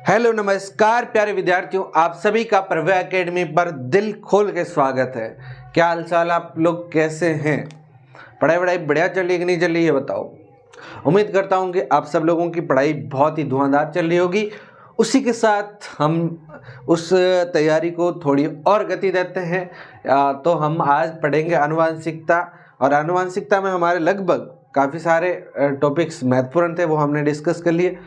Hello नमस्कार प्यारे विद्यार्थियों, आप सभी का प्रभा एकेडमी पर दिल खोल के स्वागत है। क्या हाल चाल, आप लोग कैसे हैं? पढ़ाई बढ़िया चल रही है कि नहीं चल रही है बताओ। उम्मीद करता हूं कि आप सब लोगों की पढ़ाई बहुत ही धुआंधार चल रही होगी। उसी के साथ हम उस तैयारी को थोड़ी और गति देते हैं। तो हम आज पढ़ेंगे आनुवंशिकता, और आनुवंशिकता में हमारे लगभग काफ़ी सारे टॉपिक्स महत्वपूर्ण थे, वो हमने डिस्कस कर लिए।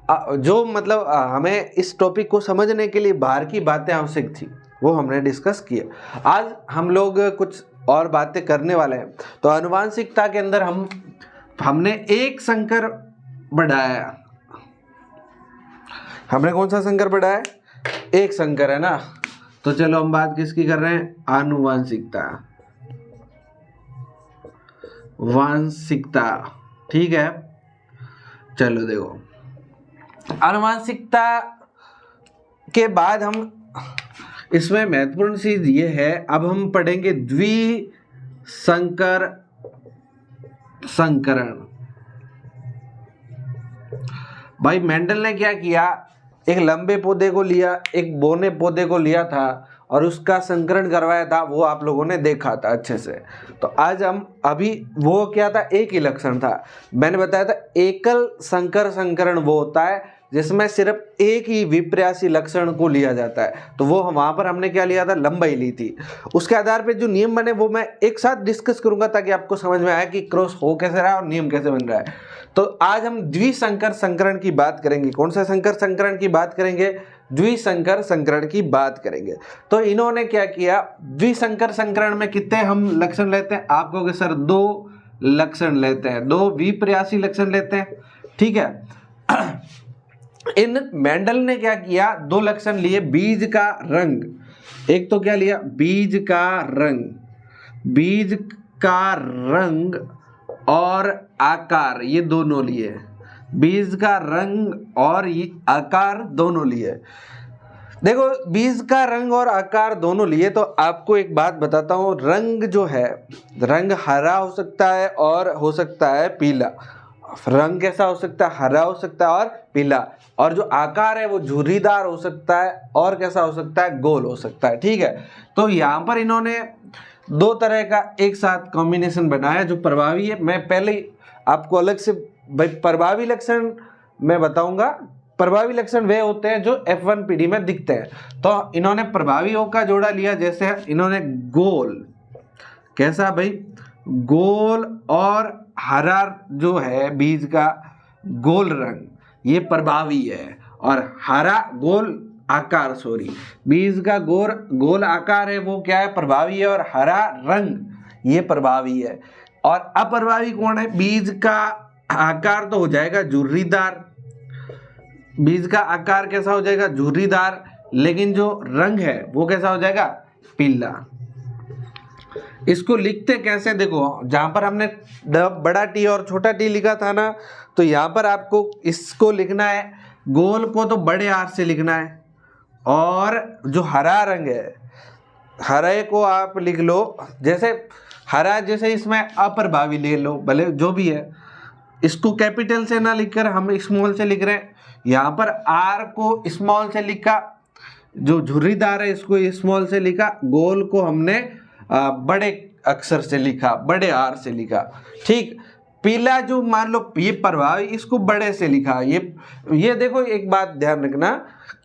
जो मतलब हमें इस टॉपिक को समझने के लिए बाहर की बातें आवश्यक थी, वो हमने डिस्कस किए। आज हम लोग कुछ और बातें करने वाले हैं। तो आनुवंशिकता के अंदर हमने एक संकर बढ़ाया। हमने कौन सा संकर बढ़ाया? एक संकर, है ना। तो चलो हम बात किसकी कर रहे हैं? आनुवंशिकता, वांशिकता, ठीक है। चलो देखो, आनुवंशिकता के बाद हम इसमें महत्वपूर्ण चीज ये है, अब हम पढ़ेंगे द्विसंकर संकरण। भाई मेंडल ने क्या किया, एक लंबे पौधे को लिया, एक बौने पौधे को लिया था और उसका संकरण करवाया था। वो आप लोगों ने देखा था अच्छे से। तो आज हम अभी वो क्या था, एक ही लक्षण था। मैंने बताया था एकल संकर संकरण वो होता है जिसमें सिर्फ एक ही विपर्यासी लक्षण को लिया जाता है। तो वो वहां पर हमने क्या लिया था, लंबाई ली थी। उसके आधार पे जो नियम बने वो मैं एक साथ डिस्कस करूंगा ताकि आपको समझ में आए कि क्रॉस हो कैसे रहा है और नियम कैसे बन रहा है। तो आज हम द्विसंकर संकरण की बात करेंगे। कौन सा संकर संकरण की बात करेंगे? द्विसंकर संकरण की बात करेंगे। तो इन्होंने क्या किया, द्विसंकर संकरण में कितने हम लक्षण लेते हैं? आप कहोगे सर 2 लक्षण लेते हैं, 2 विपर्यासी लक्षण लेते हैं, ठीक है। इन मेंडल ने क्या किया, 2 लक्षण लिए। बीज का रंग, एक तो क्या लिया, बीज का रंग, बीज का रंग और आकार, ये दोनों लिए। बीज का रंग और ये आकार दोनों लिए। देखो, बीज का रंग और आकार दोनों लिए। तो आपको एक बात बताता हूं, रंग जो है, रंग हरा हो सकता है और हो सकता है पीला। रंग कैसा हो सकता है? हरा हो सकता है और पीला। और जो आकार है वो झुर्रीदार हो सकता है और कैसा हो सकता है? गोल हो सकता है, ठीक है। तो यहाँ पर इन्होंने 2 तरह का एक साथ कॉम्बिनेशन बनाया जो प्रभावी है। मैं पहले आपको अलग से भाई प्रभावी लक्षण मैं बताऊंगा। प्रभावी लक्षण वे होते हैं जो F1 पीढ़ी में दिखते हैं। तो इन्होंने प्रभावियों का जोड़ा लिया, जैसे इन्होंने गोल, कैसा भाई? गोल और हरा जो है बीज का गोल रंग, ये प्रभावी है। और हरा गोल आकार, सॉरी, बीज का गोल आकार है वो क्या है? प्रभावी है। और हरा रंग ये प्रभावी है। और अप्रभावी कौन है? बीज का आकार तो हो जाएगा झुर्रीदार, बीज का आकार कैसा हो जाएगा? झुर्रीदार, लेकिन जो रंग है वो कैसा हो जाएगा? पीला। इसको लिखते कैसे? देखो, जहां पर हमने बड़ा टी और छोटा टी लिखा था ना, तो यहां पर आपको इसको लिखना है, गोल को तो बड़े आर से लिखना है। और जो हरा रंग है, हरे को आप लिख लो, जैसे हरा, जैसे इसमें अप्रभावी ले लो, भले जो भी है। इसको कैपिटल से ना लिखकर हम स्मॉल से लिख रहे हैं। यहाँ पर आर को स्मॉल से लिखा, जो झुर्रीदार है इसको स्मॉल से लिखा, गोल को हमने बड़े अक्षर से लिखा, बड़े आर से लिखा, ठीक। पीला जो मान लो ये प्रभावी, इसको बड़े से लिखा। ये देखो, एक बात ध्यान रखना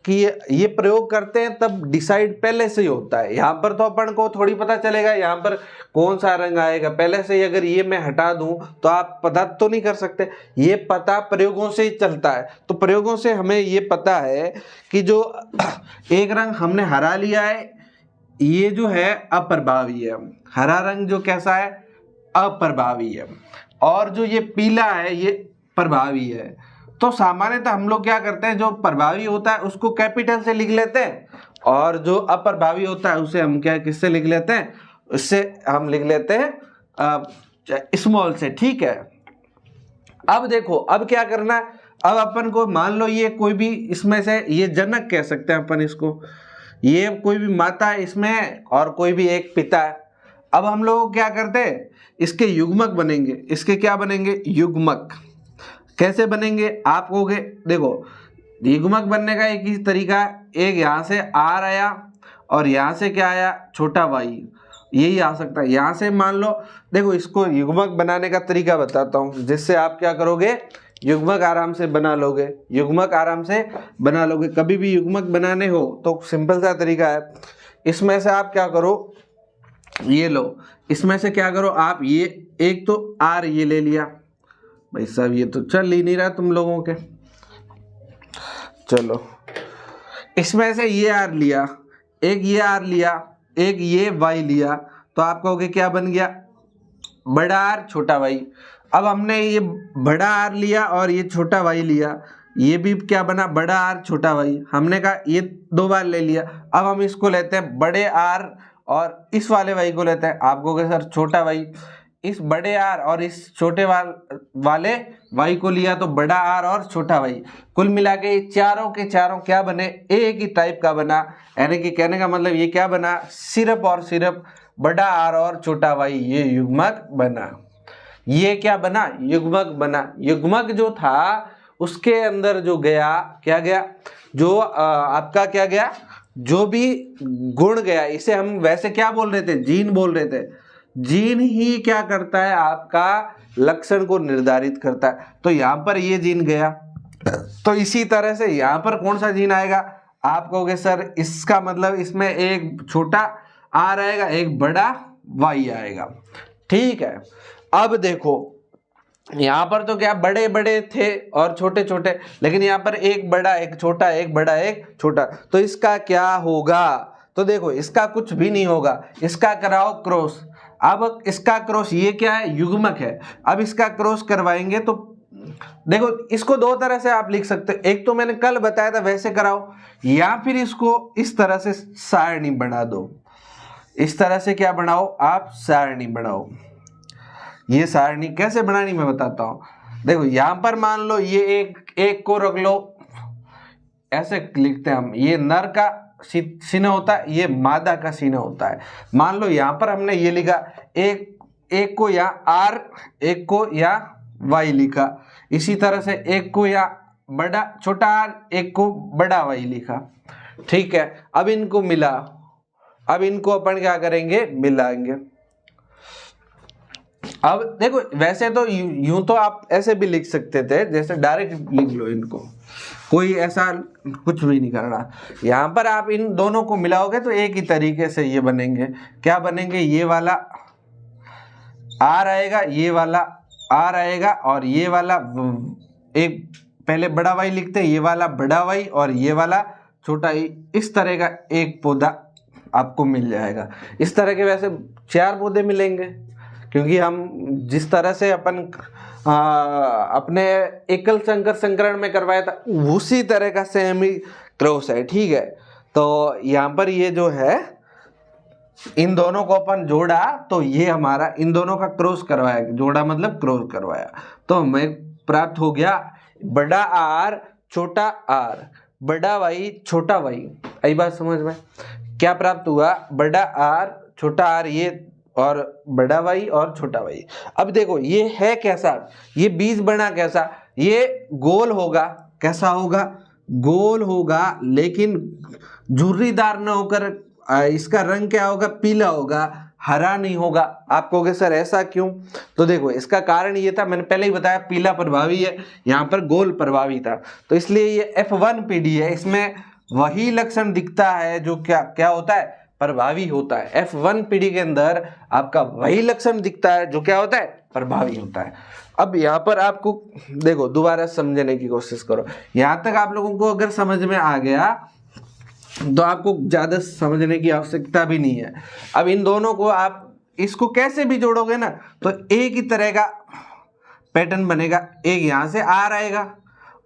कि ये प्रयोग करते हैं तब डिसाइड पहले से ही होता है। यहाँ पर तो अपन को थोड़ी पता चलेगा यहाँ पर कौन सा रंग आएगा पहले से ही। अगर ये मैं हटा दूं तो आप पता तो नहीं कर सकते, ये पता प्रयोगों से ही चलता है। तो प्रयोगों से हमें ये पता है कि जो एक रंग हमने हरा लिया है, ये जो है अप्रभावी है। हरा रंग जो कैसा है? अप्रभावी है। और जो ये पीला है ये प्रभावी है। तो सामान्यतः हम लोग क्या करते हैं, जो प्रभावी होता है उसको कैपिटल से लिख लेते हैं, और जो अप्रभावी होता है उसे हम क्या किससे लिख लेते हैं? उससे हम लिख लेते हैं स्मॉल से, ठीक है। अब देखो, अब क्या करना है, अब अपन को मान लो ये कोई भी इसमें से, ये जनक कह सकते हैं अपन इसको, ये कोई भी माता है इसमें और कोई भी एक पिता है। अब हम लोग क्या करते हैं, इसके युग्मक बनेंगे। इसके क्या बनेंगे? युग्मक। कैसे बनेंगे? आप कहोगे देखो, युग्मक बनने का एक ही तरीका है, एक यहाँ से आर आया और यहाँ से क्या आया, छोटा वाई, यही आ सकता है। यहाँ से मान लो, देखो इसको युग्मक बनाने का तरीका बताता हूँ, जिससे आप क्या करोगे, युग्मक आराम से बना लोगे, युग्मक आराम से बना लोगे। कभी भी युग्मक बनाने हो तो सिंपल सा तरीका है, इसमें से आप क्या करो, ये लो, इसमें से क्या करो आप, ये एक तो आर ये ले लिया, भाई साहब ये तो चल ही नहीं रहा तुम लोगों के, चलो इसमें से ये आर लिया, एक ये आर लिया, एक ये वाई लिया, तो आप कहोगे क्या बन गया, बड़ा आर छोटा वाई। अब हमने ये बड़ा आर लिया और ये छोटा वाई लिया, ये भी क्या बना, बड़ा आर छोटा वाई, हमने कहा ये 2 बार ले लिया। अब हम इसको लेते हैं बड़े आर और इस वाले वाई को लेते हैं, आप कहोगे सर छोटा वाई, इस बड़े आर और इस छोटे वाले वाई को लिया तो बड़ा आर और छोटा वाई, कुल मिला के चारों के चारों क्या बने, एक ही टाइप का बना। यानी कि कहने का मतलब ये क्या बना, सिर्फ और सिर्फ बड़ा आर और छोटा वाई, ये युग्मक बना। ये क्या बना, युग्मक बना। युग्मक जो था उसके अंदर जो गया, क्या गया, जो आपका क्या गया, जो भी गुण गया, इसे हम वैसे क्या बोल रहे थे, जीन बोल रहे थे। जीन ही क्या करता है, आपका लक्षण को निर्धारित करता है। तो यहाँ पर ये जीन गया, तो इसी तरह से यहाँ पर कौन सा जीन आएगा, आप कहोगे सर इसका मतलब इसमें एक छोटा आर आएगा, एक बड़ा वाई आएगा। ठीक है, अब देखो यहाँ पर तो क्या बड़े बड़े थे और छोटे छोटे, लेकिन यहाँ पर एक बड़ा एक छोटा, एक बड़ा एक छोटा, तो इसका क्या होगा, तो देखो इसका कुछ भी नहीं होगा, इसका कराओ क्रॉस। अब इसका क्रॉस, ये क्या है, युग्मक है, अब इसका क्रॉस करवाएंगे तो देखो इसको 2 तरह से आप लिख सकते हो, एक तो मैंने कल बताया था वैसे कराओ, या फिर इसको इस तरह से सारणी बना दो। इस तरह से क्या बनाओ आप, सारणी बनाओ। ये सारणी कैसे बनानी मैं बताता हूं। देखो यहां पर मान लो ये एक को रख लो, ऐसे लिखते हैं हम, ये नर का चिन्ह होता है, ये मादा का चिन्ह होता है। मान लो यहां पर हमने ये लिखा, एक को या आर, एक को या वाई लिखा, इसी तरह से एक को या बड़ा छोटा आर, एक को बड़ा वाई लिखा। ठीक है, अब इनको मिला, अब इनको अपन क्या करेंगे, मिलाएंगे। अब देखो वैसे तो यूं तो आप ऐसे भी लिख सकते थे, जैसे डायरेक्ट लिख लो इनको, कोई ऐसा कुछ भी नहीं करना। यहाँ पर आप इन दोनों को मिलाओगे तो एक ही तरीके से ये बनेंगे। क्या बनेंगे, ये वाला आर आएगा, ये वाला आर आएगा, और ये वाला एक पहले बड़ा वाई लिखते हैं, ये वाला बड़ा वाई और ये वाला छोटा ई, इस तरह का एक पौधा आपको मिल जाएगा। इस तरह के वैसे 4 पौधे मिलेंगे, क्योंकि हम जिस तरह से अपन अपने एकल संकर संकरण में करवाया था उसी तरह का सेम ही क्रॉस है। ठीक है, तो यहाँ पर ये जो है, इन दोनों को अपन जोड़ा तो ये हमारा इन दोनों का क्रॉस करवाया, जोड़ा मतलब क्रॉस करवाया, तो हमें प्राप्त हो गया बड़ा आर छोटा आर, बड़ा वाई छोटा वाई। आई बात समझ में, क्या प्राप्त हुआ, बड़ा आर छोटा आर ये, और बड़ा वाई और छोटा वाई। अब देखो ये है कैसा, ये बीज बना कैसा, ये गोल होगा, कैसा होगा, गोल होगा, लेकिन झुर्रीदार न होकर इसका रंग क्या होगा, पीला होगा, हरा नहीं होगा। आप कहोगे सर ऐसा क्यों, तो देखो इसका कारण ये था, मैंने पहले ही बताया पीला प्रभावी है, यहाँ पर गोल प्रभावी था, तो इसलिए ये F1 पीढ़ी है, इसमें वही लक्षण दिखता है जो क्या होता है, प्रभावी होता है। F1 पीढ़ी के अंदर आपका वही लक्षण दिखता है जो क्या होता है, प्रभावी होता है। अब यहाँ पर आपको देखो दोबारा समझने की कोशिश करो, यहाँ तक आप लोगों को अगर समझ में आ गया तो आपको ज्यादा समझने की आवश्यकता भी नहीं है। अब इन दोनों को आप इसको कैसे भी जोड़ोगे ना तो एक ही तरह का पैटर्न बनेगा, एक यहाँ से आर आएगा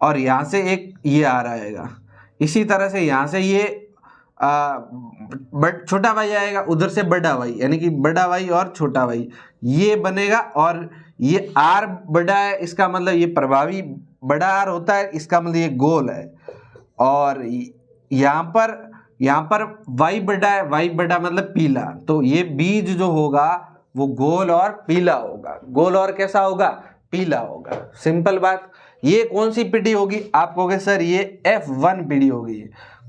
और यहाँ से एक ये आर आएगा, इसी तरह से यहाँ से ये छोटा वाई आएगा, उधर से बड़ा वाई, यानी कि बड़ा वाई और छोटा वाई ये बनेगा, और ये आर बड़ा है इसका मतलब ये प्रभावी बड़ा आर होता है, इसका मतलब ये गोल है, और यहाँ पर वाई बड़ा है, वाई बड़ा मतलब पीला, तो ये बीज जो होगा वो गोल और पीला होगा, गोल और कैसा होगा, पीला होगा। सिंपल बात, ये कौन सी पीढ़ी होगी? आप कहोगे सर ये F1 पीढ़ी होगी।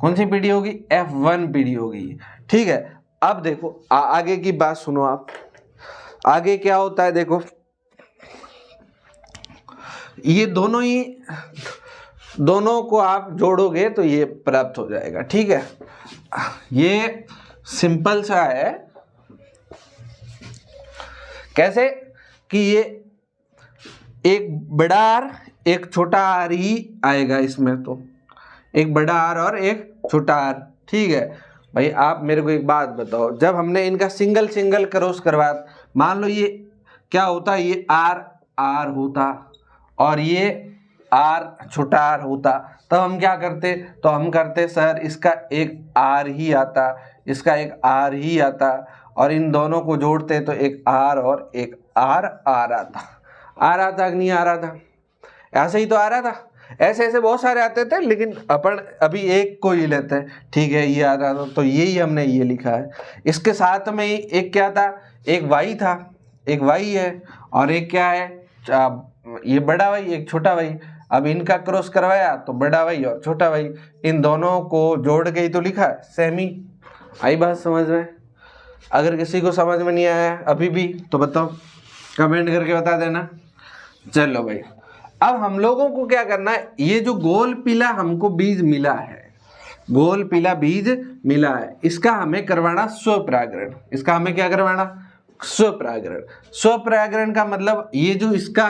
कौन सी पीढ़ी होगी? F1 पीढ़ी होगी। ठीक है, अब देखो आगे की बात सुनो आप। आगे क्या होता है देखो, ये दोनों को आप जोड़ोगे तो ये प्राप्त हो जाएगा। ठीक है, ये सिंपल सा है। कैसे कि ये एक बड़ा आर एक छोटा आर ही आएगा इसमें, तो एक बड़ा आर और एक छोटा आर। ठीक है भाई, आप मेरे को एक बात बताओ, जब हमने इनका सिंगल सिंगल क्रॉस करवाया, मान लो ये क्या होता, ये आर आर होता और ये आर छोटा आर होता, तब हम क्या करते? तो हम करते सर इसका एक आर ही आता, इसका एक आर ही आता, और इन दोनों को जोड़ते तो एक आर और एक आर आता। आ रहा था कि नहीं आ रहा था? ऐसे ही तो आ रहा था। ऐसे ऐसे बहुत सारे आते थे, लेकिन अपन अभी एक को ही लेते हैं। ठीक है, ये आ रहा था तो यही हमने ये लिखा है। इसके साथ में एक क्या था? एक वाई था, एक वाई है, और एक क्या है? ये बड़ा वाई एक छोटा वाई। अब इनका क्रॉस करवाया तो बड़ा वाई और छोटा वाई, इन दोनों को जोड़ के ही तो लिखा है। सेमी आई बात समझ में? अगर किसी को समझ में नहीं आया अभी भी तो बताओ, कमेंट करके बता देना। चलो भाई, अब हम लोगों को क्या करना है, ये जो गोल पीला हमको बीज मिला है, गोल पीला बीज मिला है, इसका हमें करवाना स्वपरागण। इसका हमें क्या करवाना? स्वपरागण। स्वपरागण का मतलब ये जो इसका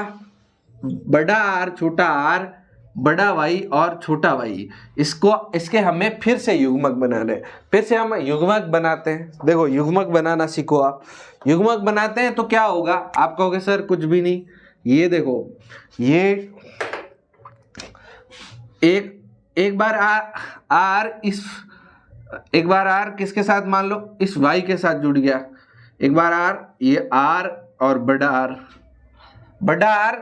बड़ा आर छोटा आर बड़ा वाई और छोटा वाई, इसके हमें फिर से युग्मक बनाने। फिर से हम युग्मक बनाते हैं। देखो युग्मक बनाना सीखो आप। युग्मक बनाते हैं तो क्या होगा? आप कहोगे सर कुछ भी नहीं। ये देखो, ये एक बार आर इस एक बार आर किसके साथ? मान लो इस वाई के साथ जुड़ गया। एक बार आर, ये आर और बड़ा आर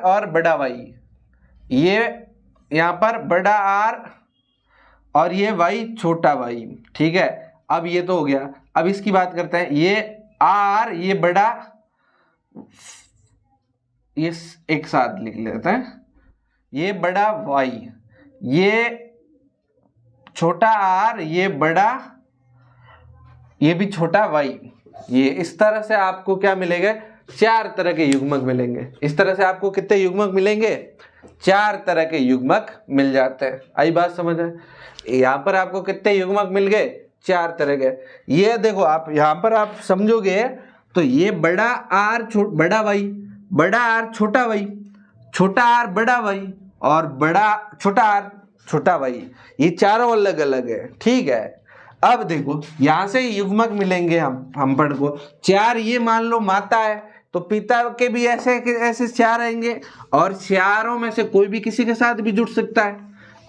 और बड़ा वाई, ये यहाँ पर बड़ा आर और ये वाई छोटा वाई। ठीक है, अब ये तो हो गया। अब इसकी बात करते हैं। ये आर, ये बड़ा, ये एक साथ लिख लेते हैं। ये बड़ा वाई, ये छोटा आर, ये बड़ा, ये भी छोटा वाई। ये इस तरह से आपको क्या मिलेगा? 4 तरह के युग्मक मिलेंगे। इस तरह से आपको कितने युग्मक मिलेंगे? 4 तरह के युग्मक मिल जाते हैं। आई बात समझ है? यहाँ पर आपको कितने युग्मक मिल गए? 4 तरह के। ये देखो आप यहाँ पर आप समझोगे तो ये बड़ा आर बड़ा वाई, बड़ा आर छोटा वाई, छोटा आर बड़ा वाई और बड़ा छोटा आर छोटा वाई, ये चारों अलग अलग है। ठीक है, अब देखो यहाँ से युग्मक मिलेंगे हम पढ़ को 4। ये मान लो माता है तो पिता के भी ऐसे 4 आएंगे, और चारों में से कोई भी किसी के साथ भी जुड़ सकता है।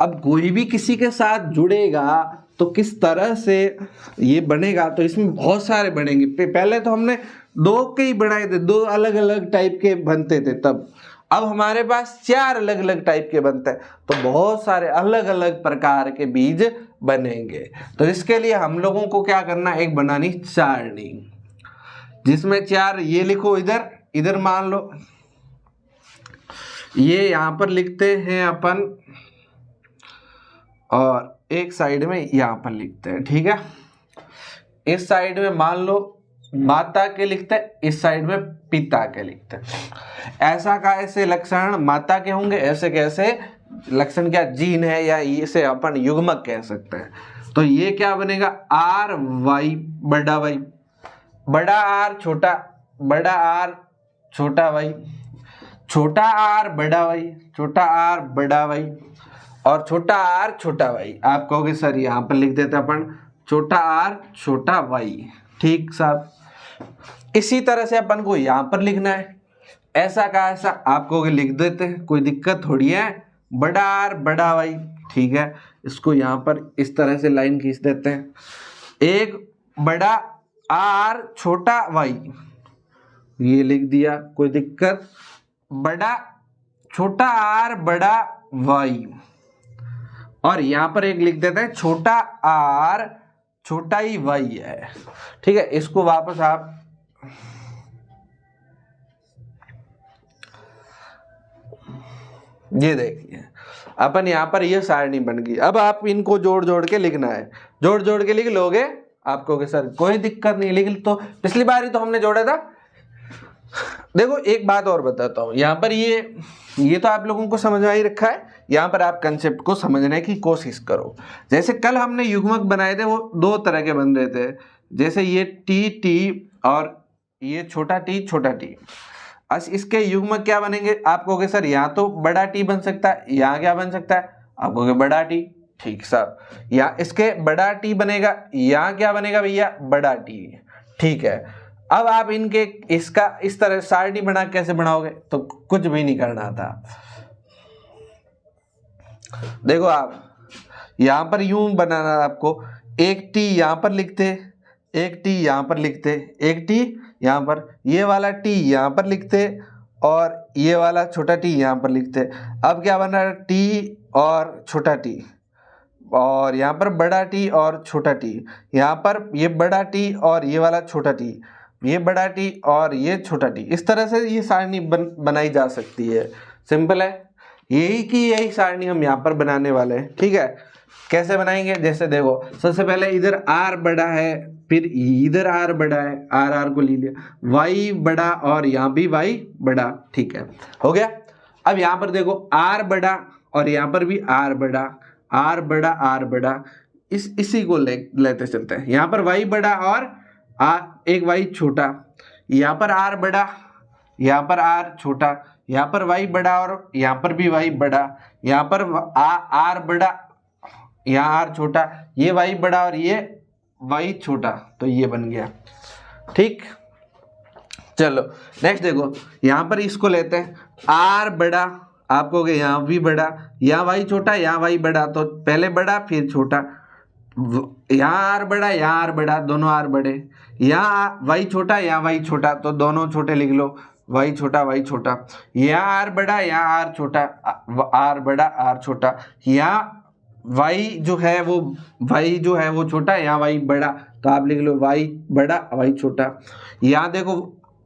अब कोई भी किसी के साथ जुड़ेगा तो किस तरह से ये बनेगा? तो इसमें बहुत सारे बनेंगे। पहले तो हमने 2 के ही बनाए थे, 2 अलग अलग टाइप के बनते थे तब। अब हमारे पास 4 अलग अलग टाइप के बनते हैं, तो बहुत सारे अलग अलग प्रकार के बीज बनेंगे। तो इसके लिए हम लोगों को क्या करना? एक बनानी सारणी, जिसमें 4 ये लिखो, इधर मान लो ये यहाँ पर लिखते हैं अपन, और एक साइड में यहाँ पर लिखते हैं। ठीक है, इस साइड में मान लो माता के लिखते हैं, इस साइड में पिता के लिखते हैं। ऐसा का ऐसे लक्षण माता के होंगे, ऐसे कैसे लक्षण क्या जीन है, या इसे अपन युग्मक कह सकते हैं। तो ये क्या बनेगा? आर वाई बड़ा वाई, बड़ा आर छोटा वाई, छोटा आर बड़ा वाई, छोटा आर बड़ा वाई और छोटा आर छोटा वाई। आप कहोगे सर यहाँ पर लिख देते अपन छोटा आर छोटा वाई। ठीक साहब, इसी तरह से अपन को यहाँ पर लिखना है। ऐसा का ऐसा आप कहोगे लिख देते हैं, कोई दिक्कत थोड़ी है। बड़ा आर बड़ा वाई, ठीक है, इसको यहाँ पर इस तरह से लाइन खींच देते हैं। एक बड़ा आर छोटा वाई, ये लिख दिया, कोई दिक्कत। बड़ा छोटा आर बड़ा वाई, और यहाँ पर एक लिख देते हैं छोटा आर छोटा ही वाई है। ठीक है, इसको वापस आप ये देखिए अपन यहाँ पर ये सारणी बन गई। अब आप इनको जोड़ जोड़ के लिखना है, जोड़ जोड़ के लिख लोगे आपको कि सर कोई दिक्कत नहीं, लेकिन तो पिछली बार ही तो हमने जोड़ा था। देखो एक बात और बताता हूँ, यहाँ पर ये तो आप लोगों को समझ में ही रखा है, यहाँ पर आप कंसेप्ट को समझने की कोशिश करो। जैसे कल हमने युग्मक बनाए थे वो दो तरह के बन रहे थे, जैसे ये टी टी और ये छोटा टी छोटा टी। आज इसके युग्मक क्या बनेंगे, आप कहोगे सर यहाँ तो बड़ा टी बन सकता है, यहाँ क्या बन सकता है, आप कहोगे बड़ा टी, ठीक साहब। यहाँ इसके बड़ा टी बनेगा, यहाँ क्या बनेगा भैया, बड़ा टी, ठीक है। अब आप इनके इसका इस तरह सारणी बना कैसे बनाओगे, तो कुछ भी नहीं करना था। देखो आप यहां पर यूं बनाना आपको, एक टी यहां पर लिखते, एक टी यहां पर लिखते, एक टी यहां पर, ये वाला टी यहां पर लिखते और ये वाला छोटा टी यहां पर लिखते। अब क्या बन रहा है, टी और छोटा टी, और यहाँ पर बड़ा टी और छोटा टी, यहाँ पर ये बड़ा टी और ये वाला छोटा टी, ये बड़ा टी और ये छोटा टी। इस तरह से ये सारणी बनाई जा सकती है। सिंपल है, यही सारणी हम यहाँ पर बनाने वाले हैं, ठीक है। कैसे बनाएंगे, जैसे देखो सबसे पहले इधर आर बड़ा है, फिर इधर आर बड़ा है, आर को ले लिया, वाई बड़ा और यहाँ भी वाई बड़ा, ठीक है, हो गया। अब यहाँ पर देखो आर बड़ा और यहाँ पर भी आर बड़ा, आर बड़ा आर बड़ा, इसी को लेते चलते हैं। यहाँ पर वाई बड़ा और एक वाई छोटा, यहाँ पर आर बड़ा, यहाँ पर आर छोटा, यहाँ पर वाई बड़ा और यहाँ पर भी वाई बड़ा, यहाँ पर आर बड़ा, यहाँ आर छोटा, ये वाई बड़ा और ये वाई छोटा, तो ये बन गया, ठीक। चलो नेक्स्ट देखो, यहाँ पर इसको लेते हैं, आर बड़ा, आप कहोगे यहाँ भी बड़ा, यहाँ वाई छोटा, यहाँ वाई बड़ा, तो पहले बड़ा फिर छोटा, यहाँ आर बड़ा, यहाँ आर बड़ा, दोनों आर बड़े, यहाँ वाई छोटा, यहाँ वाई छोटा, तो दोनों छोटे लिख लो, वाई छोटा वाई छोटा, यहाँ आर बड़ा, यहाँ आर छोटा, आर बड़ा आर छोटा, यहाँ वाई जो है वो छोटा, यहाँ वाई बड़ा, तो आप लिख लो वाई बड़ा वाई छोटा। यहाँ देखो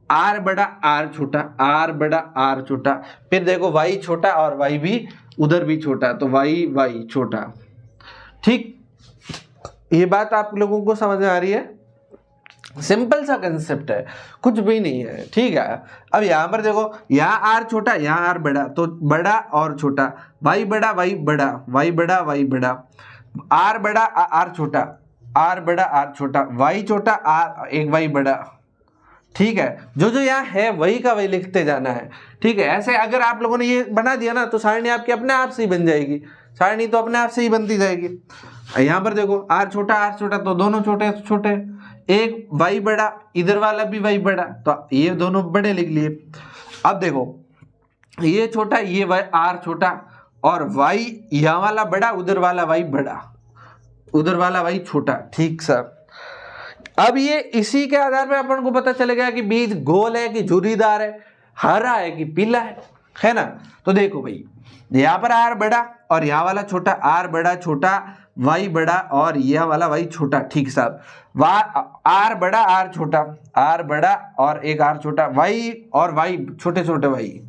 आर बड़ा आर छोटा, आर बड़ा आर छोटा, फिर देखो वाई छोटा और वाई भी उधर भी छोटा, तो वाई वाई छोटा, ठीक। ये बात आप लोगों को समझ में आ रही है, सिंपल सा कंसेप्ट है, कुछ भी नहीं है, ठीक है। अब यहाँ पर देखो, यहाँ आर छोटा यहाँ आर बड़ा, तो बड़ा और छोटा, वाई बड़ा वाई बड़ा, वाई बड़ा वाई बड़ा, आर बड़ा आर छोटा, आर बड़ा आर छोटा, वाई छोटा आर एक वाई बड़ा, ठीक है। जो यहाँ है वही का वही लिखते जाना है, ठीक है। ऐसे अगर आप लोगों ने ये बना दिया ना, तो सारणी आपकी अपने आप से ही बन जाएगी, सारणी तो अपने आप से ही बनती जाएगी। यहाँ पर देखो आर छोटा, तो दोनों छोटे छोटे, एक वाई बड़ा, इधर वाला भी वाई बड़ा, तो ये दोनों बड़े लिख लिए। अब देखो ये छोटा, ये वाई आर छोटा, और वाई यहाँ वाला बड़ा, उधर वाला वाई बड़ा, उधर वाला वाई छोटा, ठीक सर। अब ये इसी के आधार पर अपन को पता चलेगा कि बीज गोल है कि झुर्रीदार है, हरा है कि पीला है ना। तो देखो भाई यहाँ पर आर बड़ा और यहाँ वाला छोटा, आर बड़ा छोटा वाई बड़ा और यह वाला वाई छोटा, ठीक साहब। आर बड़ा आर छोटा, आर बड़ा और एक आर छोटा, वाई और वाई छोटे छोटे वाई,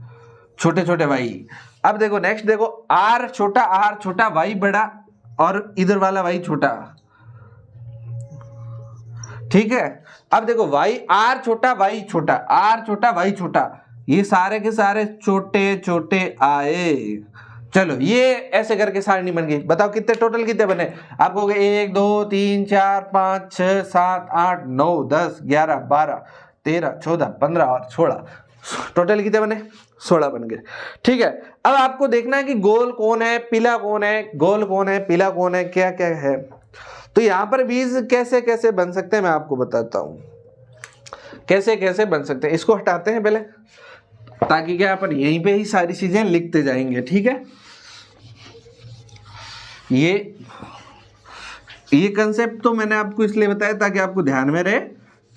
छोटे छोटे वाई। अब देखो नेक्स्ट देखो, आर छोटा वाई बड़ा और इधर वाला वाई छोटा, ठीक है। अब देखो वाई आर छोटा वाई छोटा, आर छोटा वाई छोटा, ये सारे के सारे छोटे छोटे आए। चलो ये ऐसे करके सारणी बन गई। बताओ कितने टोटल कितने बने, आप कहोगे 1 2 3 4 5 6 7 8 9 10 11 12 13 14 15 और 16, टोटल कितने बने, 16 बन गए, ठीक है। अब आपको देखना है कि गोल कौन है पीला कौन है, गोल कौन है पीला कौन है, क्या क्या है। तो यहाँ पर बीज कैसे कैसे बन सकते हैं मैं आपको बताता हूँ, कैसे कैसे बन सकते हैं। इसको हटाते हैं पहले, ताकि क्या अपन यहीं पे ही सारी चीजें लिखते जाएंगे, ठीक है। ये कंसेप्ट तो मैंने आपको इसलिए बताया ताकि आपको ध्यान में रहे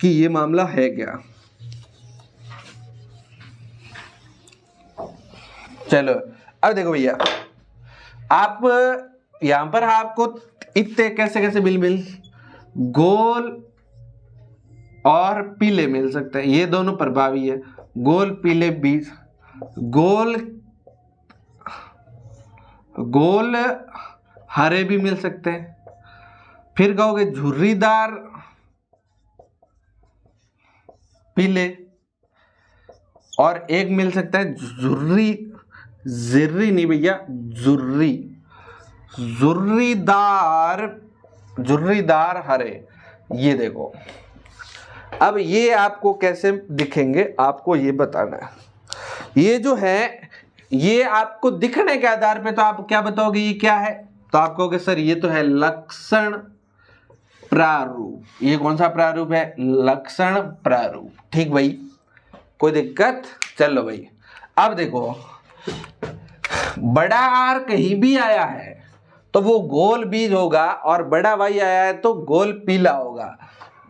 कि ये मामला है क्या। चलो अब देखो भैया, आप यहां पर आपको इतने कैसे कैसे मिल गोल और पीले मिल सकते हैं, ये दोनों प्रभावी है, गोल पीले बीज, गोल गोल हरे भी मिल सकते हैं, फिर कहोगे झुर्रीदार पीले, और एक मिल सकता है झुर्री, जिर्री नहीं भैया, झुर्री, झुर्रीदार हरे। ये देखो, अब ये आपको कैसे दिखेंगे आपको ये बताना है। ये जो है ये आपको दिखने के आधार पे तो आप क्या बताओगे ये क्या है, तो आप कहोगे सर ये तो है लक्षण प्रारूप। ये कौन सा प्रारूप है, लक्षण प्रारूप। ठीक भाई, कोई दिक्कत, चलो भाई। अब देखो बड़ा आर कहीं भी आया है तो वो गोल बीज होगा, और बड़ा वाई आया है तो गोल पीला होगा।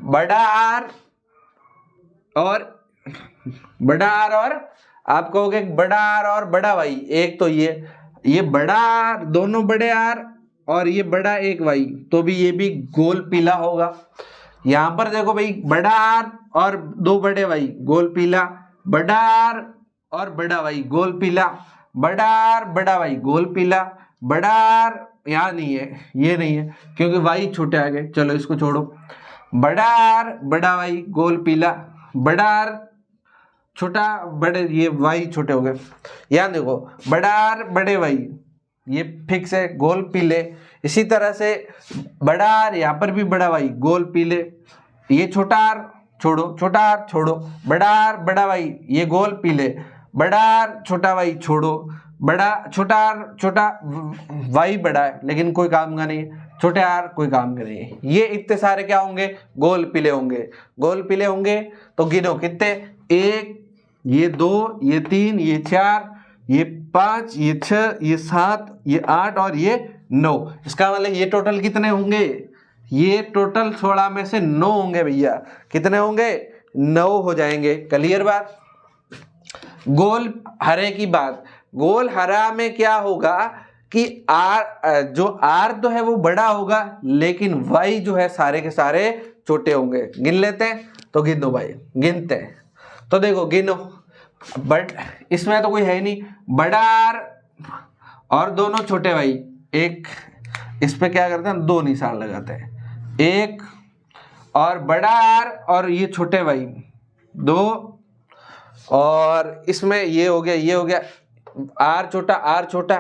बड़ा आर और आप कहोगे बड़ा आर और बड़ा वाई, एक तो ये बड़ा आर, दोनों बड़े आर और ये बड़ा एक वाई, तो भी ये भी गोल पीला होगा। यहां पर देखो भाई, बड़ा आर और दो बड़े वाई गोल पीला, बड़ा आर और बड़ा वाई गोल पीला, बड़ा आर बड़ा वाई गोल पीला, बड़ा आर यहाँ नहीं है, ये नहीं है क्योंकि वाई छोटे आ गए, चलो इसको छोड़ो। बड़ा आर बड़ा वाई गोल पीला, बड़ा आर छोटा बड़े, ये वाई छोटे हो गए। यहाँ देखो बड़ा आर बड़े वाई, ये फिक्स है गोल पीले। इसी तरह से बड़ा आर, यहाँ पर भी बड़ा वाई गोल पीले, ये छोटा आर छोड़ो, छोटा आर छोड़ो, बड़ा आर बड़ा वाई ये गोल पीले, बड़ा आर छोटा वाई छोड़ो, बड़ा छोटा आर छोटा वाई बड़ा है लेकिन कोई काम का नहीं है, छोटे आर कोई काम का नहीं है। ये इतने सारे क्या होंगे, गोल पीले होंगे। गोल पीले होंगे तो गिनो कितने, एक, ये दो, ये तीन, ये चार, ये पांच, ये छह, ये सात, ये आठ और ये 9। इसका मतलब ये टोटल कितने होंगे, ये टोटल 16 में से 9 होंगे भैया। कितने होंगे, 9 हो जाएंगे। क्लियर बात। गोल हरे की बात, गोल हरा में क्या होगा कि आर, जो आर तो है वो बड़ा होगा लेकिन वाई जो है सारे के सारे छोटे होंगे। गिन लेते हैं, तो गिन दो भाई, गिनते हैं। तो देखो गिनो, बट इसमें तो कोई है ही नहीं, बड़ा आर और दोनों छोटे भाई, एक इस पे क्या करते हैं, 2 निशान लगाते हैं, एक और बड़ा आर और ये छोटे भाई 2, और इसमें ये हो गया, ये हो गया आर छोटा,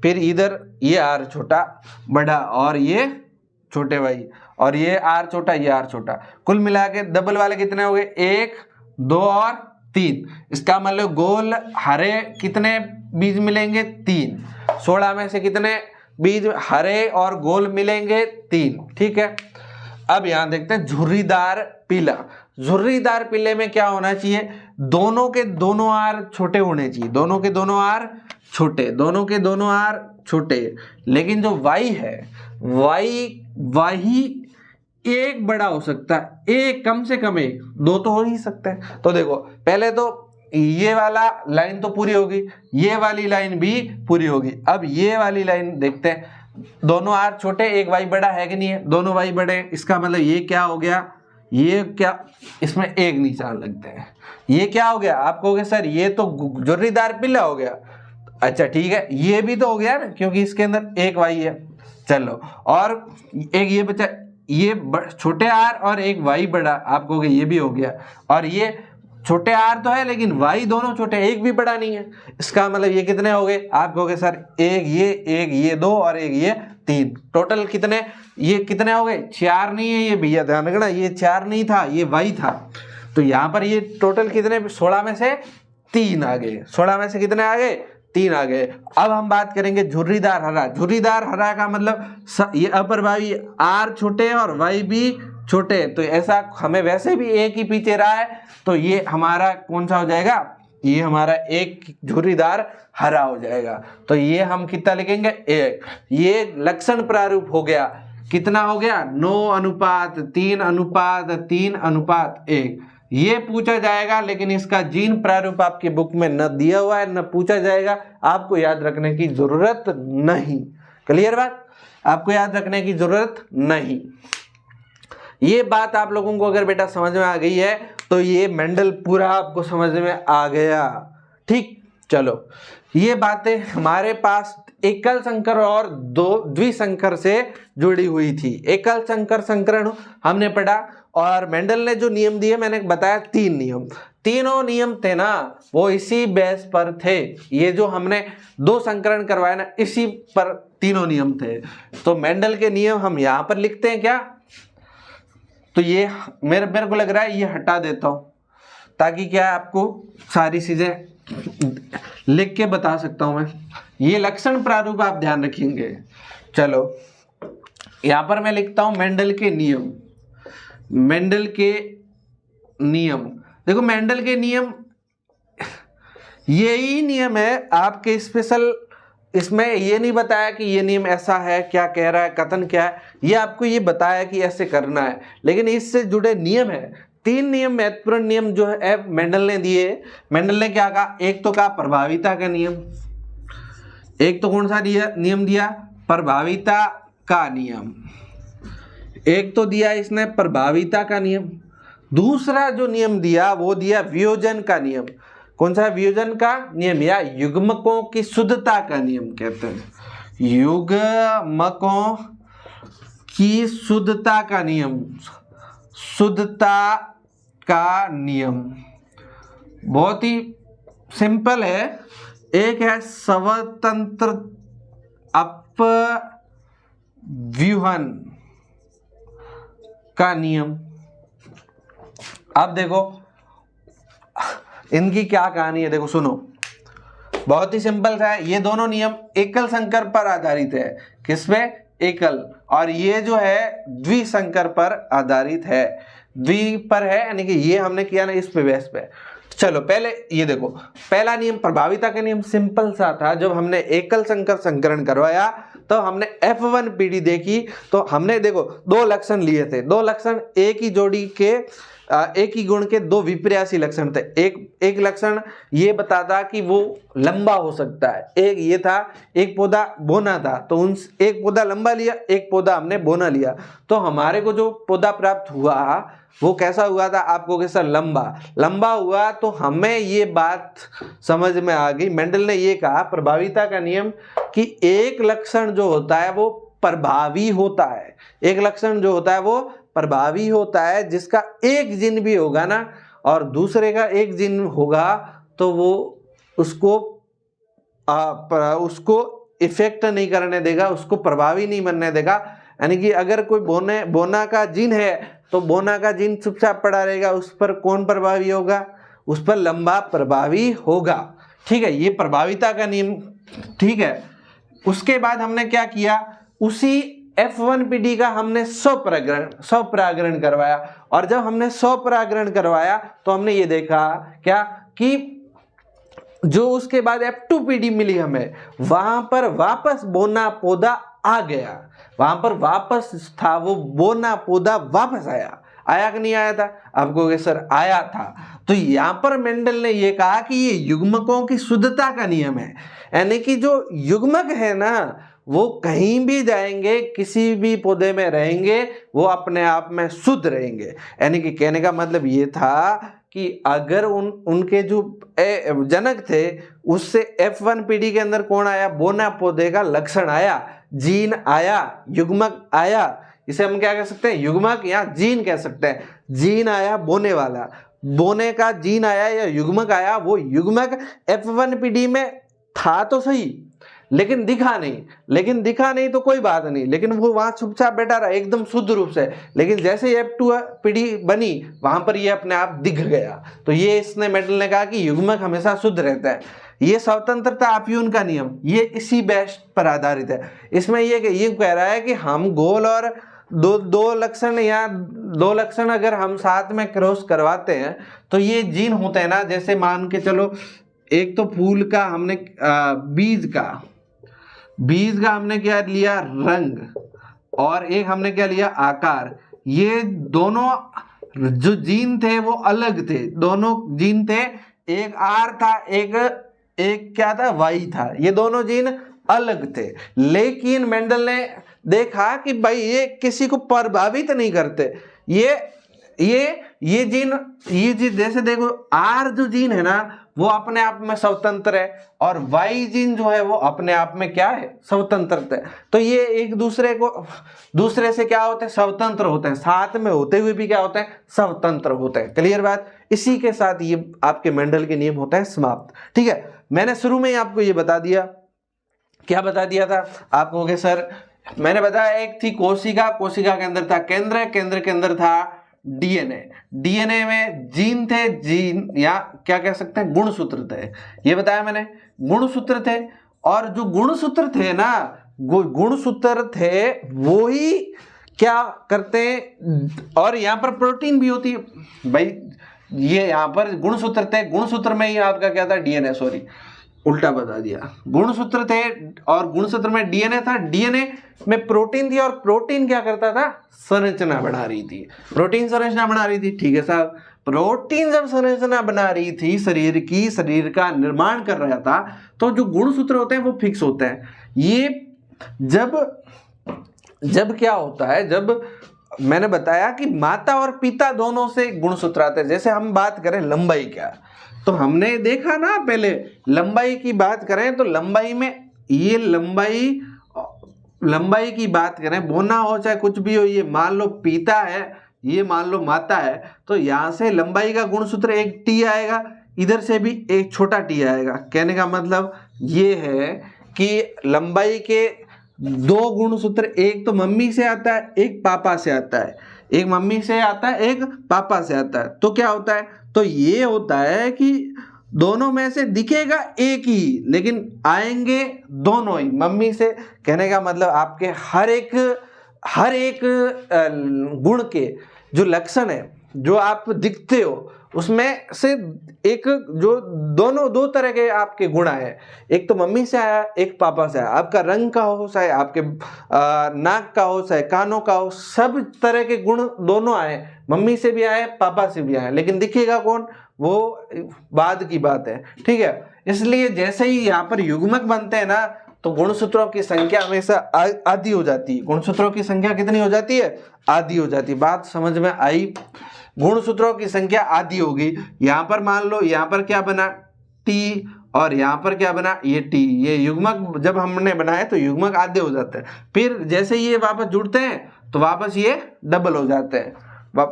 फिर इधर ये आर छोटा बड़ा और ये छोटे भाई, और ये आर छोटा, ये आर छोटा। कुल मिला के डबल वाले कितने हो गए, 1, 2 और 3। इसका मतलब गोल हरे कितने बीज मिलेंगे, 3। 16 में से कितने बीज हरे और गोल मिलेंगे, 3। ठीक है। अब यहां देखते हैं झुर्रीदार पीला। झुर्रीदार पीले में क्या होना चाहिए, दोनों के दोनों आर छोटे होने चाहिए, दोनों के दोनों आर छोटे, दोनों के दोनों आर छोटे। लेकिन जो वाई है, वाई एक बड़ा हो सकता है, एक कम से कम एक, 2 तो हो ही सकते हैं। तो देखो पहले तो ये वाला लाइन तो पूरी होगी, ये वाली लाइन भी पूरी होगी। अब ये वाली लाइन देखते हैं, दोनों आर छोटे, एक वाई बड़ा है कि नहीं है, दोनों वाई बड़े हैं। इसका मतलब ये क्या हो गया, ये क्या, इसमें एक निशान लगते हैं। ये क्या हो गया, आप कहोगे सर ये तो झुर्रीदार पीला हो गया। अच्छा ठीक है, ये भी तो हो गया ना क्योंकि इसके अंदर एक वाई है। चलो, और एक ये बचा, ये छोटे आर और एक वाई बड़ा, आप कहोगे ये भी हो गया। और ये छोटे आर तो है लेकिन वाई दोनों छोटे, एक भी बड़ा नहीं है। इसका मतलब ये कितने हो गए, आप कहोगे सर एक ये 2 और एक ये 3, टोटल कितने, ये कितने हो गए, 4 नहीं है ये भैया, ध्यान रखना, ये 4 नहीं था, ये वाई था। तो यहाँ पर ये टोटल कितने, 16 में से 3 आ गए। 16 में से कितने आ गए, 3 आ गए। अब हम बात करेंगे झुर्रीदार हरा। झुर्रीदार हरा का मतलब ये अपर वाई आर छोटे और वाई भी छोटे, तो ऐसा हमें वैसे भी एक ही पीछे रहा है, तो ये हमारा कौन सा हो जाएगा, ये हमारा एक झुर्रीदार हरा हो जाएगा। तो ये हम कितना लिखेंगे, 1। ये लक्षण प्रारूप हो गया, कितना हो गया, 9:3:3:3:1। ये पूछा जाएगा लेकिन इसका जीन प्रारूप आपकी बुक में न दिया हुआ है, न पूछा जाएगा, आपको याद रखने की जरूरत नहीं। क्लियर बात, आपको याद रखने की जरूरत नहीं। ये बात आप लोगों को अगर बेटा समझ में आ गई है तो ये मेंडल पूरा आपको समझ में आ गया। ठीक, चलो ये बातें हमारे पास एकल संकर और द्विसंकर से जुड़ी हुई थी। एकल संकर संकरण हमने पढ़ा, और मेंडल ने जो नियम दिए मैंने बताया 3 नियम, तीनों नियम थे ना वो इसी बेस पर थे। ये जो हमने 2 संकरण करवाए ना, इसी पर तीनों नियम थे। तो मेंडल के नियम हम यहां पर लिखते हैं क्या, तो ये मेरे को लग रहा है ये हटा देता हूं, ताकि क्या आपको सारी चीजें लिख के बता सकता हूं मैं। ये लक्षण प्रारूप आप ध्यान रखेंगे। चलो यहां पर मैं लिखता हूं मेंडल के नियम। मेंडल के नियम, देखो मेंडल के नियम यही नियम है आपके स्पेशल, इसमें ये नहीं बताया कि ये नियम ऐसा है, क्या कह रहा है, कथन क्या है, ये आपको ये बताया कि ऐसे करना है, लेकिन इससे जुड़े नियम है। 3 नियम महत्वपूर्ण नियम जो है मेंडल ने दिए। मेंडल ने क्या कहा, एक तो कहा प्रभाविता का नियम, एक तो कौन सा नियम दिया, प्रभाविता का नियम, एक तो दिया इसने प्रभाविता का नियम। दूसरा जो नियम दिया वो दिया वियोजन का नियम। कौन सा, वियोजन का नियम या युग्मकों की शुद्धता का नियम कहते हैं, युग्मकों की शुद्धता का नियम, शुद्धता का नियम बहुत ही सिंपल है। एक है स्वतंत्र अपव्यूहन का नियम। अब देखो इनकी क्या कहानी है, देखो सुनो, बहुत ही सिंपल सा है। ये दोनों नियम एकल संकर पर आधारित है। किस पे, एकल, और ये जो है द्विसंकर पर आधारित है। द्वि पर है यानी कि ये हमने किया ना इस पे बेस पे। चलो पहले ये देखो, पहला नियम प्रभाविता का नियम सिंपल सा था। जब हमने एकल संकर संकरण करवाया तो हमने F1PD देखी, तो हमने देखो 2 लक्षण लिए थे। 2 लक्षण एक ही जोड़ी के एक ही गुण के 2 विपर्यासी लक्षण थे। एक लक्षण ये बताता कि वो लंबा हो सकता है, एक ये था एक पौधा बोना था, तो उन एक पौधा लंबा लिया, एक पौधा हमने बोना लिया, तो हमारे को जो पौधा प्राप्त हुआ वो कैसा हुआ था, आपको कैसा, लंबा हुआ। तो हमें ये बात समझ में आ गई, मेंडल ने ये कहा प्रभाविता का नियम कि एक लक्षण जो होता है वो प्रभावी होता है, एक लक्षण जो होता है वो प्रभावी होता है, जिसका एक जिन भी होगा ना और दूसरे का एक जिन होगा तो वो उसको इफेक्ट नहीं करने देगा, उसको प्रभावी नहीं बनने देगा। यानी कि अगर कोई बोना का जिन है तो बोना का जिन चुपचाप पड़ा रहेगा, उस पर कौन प्रभावी होगा, उस पर लंबा प्रभावी होगा। ठीक है, ये प्रभाविता का नियम। ठीक है, उसके बाद हमने क्या किया, उसी F1PD का हमने 100 परागण करवाया, और जब हमने 100 परागण करवाया तो हमने ये देखा क्या कि जो उसके बाद F2PD मिली हमें, वहां पर वापस बोना पौधा आ गया, वहां पर वापस था वो बोना पौधा वापस आया कि नहीं आया था, आपको सर आया था। तो यहां पर मेंडल ने ये कहा कि ये युग्मकों की शुद्धता का नियम है, यानी कि जो युग्मक है ना वो कहीं भी जाएंगे, किसी भी पौधे में रहेंगे, वो अपने आप में शुद्ध रहेंगे। यानी कि कहने का मतलब ये था कि अगर उनके जो जनक थे उससे F1PD के अंदर कौन आया, बोना पौधे का लक्षण आया, जीन आया, युग्मक आया, इसे हम क्या कह सकते हैं, युग्मक या जीन कह सकते हैं। जीन आया बोने वाला, बोने का जीन आया या युग्मक आया, वो युग्मक F1PD में था तो सही लेकिन दिखा नहीं तो कोई बात नहीं, लेकिन वो वहां चुपचाप बैठा रहा एकदम शुद्ध रूप से। लेकिन जैसे F2PD बनी वहां पर ये अपने आप दिख गया। तो ये इसने मेंडल ने कहा कि युग्मक हमेशा शुद्ध रहता है। ये स्वतंत्रता अपव्यूहन का नियम ये इसी बेस पर आधारित है। इसमें ये कह रहा है कि हम गोल और दो लक्षण या 2 लक्षण अगर हम साथ में क्रॉस करवाते हैं तो ये जीन होते हैं ना, जैसे मान के चलो एक तो फूल का हमने बीज का हमने क्या लिया, रंग, और एक हमने क्या लिया, आकार। ये दोनों जो जीन थे वो अलग थे, दोनों जीन थे, एक आर था, एक क्या था, वाई था, ये दोनों जीन अलग थे। लेकिन मेंडल ने देखा कि भाई ये किसी को प्रभावित नहीं करते, ये ये जीन जैसे देखो आर जो जीन है ना वो अपने आप में स्वतंत्र है और वाई जीन जो है वो अपने आप में क्या है, स्वतंत्र है। तो ये एक दूसरे से क्या होते हैं, स्वतंत्र होते हैं, साथ में होते हुए भी क्या होते हैं, स्वतंत्र होते हैं। क्लियर बात। इसी के साथ ये आपके मेंडल के नियम होते हैं समाप्त। ठीक है, मैंने शुरू में ही आपको ये बता दिया, क्या बता दिया था आप कहोगे सर, मैंने बताया एक थी कोशिका, कोशिका के अंदर था केंद्र, केंद्र के अंदर था डीएनए, डीएनए में जीन थे, जीन या क्या कह सकते हैं गुणसूत्र थे, ये बताया मैंने, गुणसूत्र थे। और जो गुणसूत्र थे ना, गुणसूत्र थे वो ही क्या करते हैं, और यहाँ पर प्रोटीन भी होती है भाई, ये यहाँ पर गुणसूत्र थे, गुणसूत्र में ही आपका क्या था, डीएनए, सॉरी उल्टा बता दिया, गुणसूत्र थे और गुणसूत्र में डीएनए था, डीएनए में प्रोटीन थी और प्रोटीन क्या करता था, संरचना बना रही थी, प्रोटीन संरचना बना रही थी। ठीक है साहब, प्रोटीन जब संरचना बना रही थी शरीर की, शरीर का निर्माण कर रहा था, तो जो गुणसूत्र होते हैं वो फिक्स होते हैं। ये जब क्या होता है, जब मैंने बताया कि माता और पिता दोनों से गुणसूत्र आते हैं। जैसे हम बात करें लंबाई क्या, तो हमने देखा ना पहले, लंबाई की बात करें तो लंबाई में ये लंबाई की बात करें, बोना हो चाहे कुछ भी हो, ये मान लो पिता है, ये मान लो माता है, तो यहां से लंबाई का गुणसूत्र एक टी आएगा, इधर से भी एक छोटा टी आएगा। कहने का मतलब ये है कि लंबाई के दो गुणसूत्र, एक तो मम्मी से आता है, एक पापा से आता है, एक मम्मी से आता है, एक पापा से आता है। तो क्या होता है, तो ये होता है कि दोनों में से दिखेगा एक ही, लेकिन आएंगे दोनों ही मम्मी से। कहने का मतलब आपके हर एक गुण के जो लक्षण है, जो आप दिखते हो, उसमें से एक जो दो तरह के आपके गुण आए, एक तो मम्मी से आया, एक पापा से आया। आपका रंग का हो, चाहे आपके नाक का हो, चाहे कानों का हो, सब तरह के गुण दोनों आए, मम्मी से भी आए, पापा से भी आए, लेकिन दिखेगा कौन, वो बाद की बात है। ठीक है, इसलिए जैसे ही यहाँ पर युग्मक बनते हैं ना, तो गुणसूत्रों की संख्या हमेशा आधी हो जाती है। गुणसूत्रों की संख्या कितनी हो जाती है, आधी हो जाती है। बात समझ में आई, गुणसूत्रों की संख्या आधी होगी। यहाँ पर मान लो, यहाँ पर क्या बना, टी, और यहाँ पर क्या बना, ये टी। ये युग्मक जब हमने बनाए तो युग्मक आधे हो जाते हैं, फिर जैसे ये वापस जुड़ते हैं तो वापस ये डबल हो जाते हैं,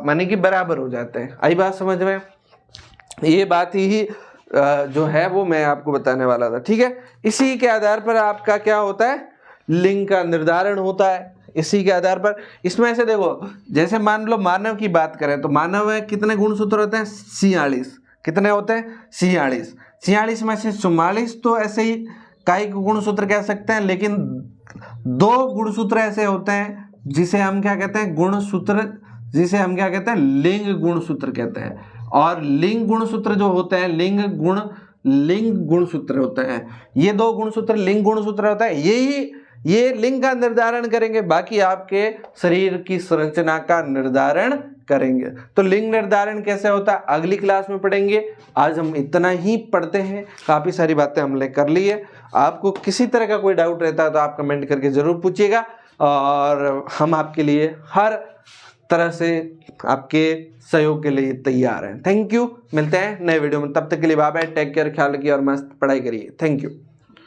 माने कि बराबर हो जाते हैं। आई बात समझ में, ये बात ही जो है वो मैं आपको बताने वाला था। ठीक है, इसी के आधार पर आपका क्या होता है, लिंग का निर्धारण होता है। इसी के आधार पर इसमें से देखो, जैसे मान लो मानव की बात करें तो मानव में कितने गुणसूत्र होते हैं, 46। कितने होते हैं, 46। 46 में से 44 तो ऐसे ही कायिक गुणसूत्र कह सकते हैं, लेकिन 2 गुणसूत्र ऐसे होते हैं जिसे हम क्या कहते हैं, गुणसूत्र, जिसे हम क्या कहते हैं, लिंग गुणसूत्र कहते हैं। और लिंग गुणसूत्र जो होते हैं, लिंग गुणसूत्र होते हैं, ये 2 गुणसूत्र लिंग गुणसूत्र होता है, ये लिंग का निर्धारण करेंगे, बाकी आपके शरीर की संरचना का निर्धारण करेंगे। तो लिंग निर्धारण कैसे होता है अगली क्लास में पढ़ेंगे। आज हम इतना ही पढ़ते हैं, काफी सारी बातें हमने कर ली है। आपको किसी तरह का कोई डाउट रहता है तो आप कमेंट करके जरूर पूछिएगा, और हम आपके लिए हर तरह से आपके सहयोग के लिए तैयार हैं। थैंक यू, मिलते हैं नए वीडियो में, तब तक के लिए बाय बाय, टेक केयर, ख्याल रखिए और मस्त पढ़ाई करिए। Thank you.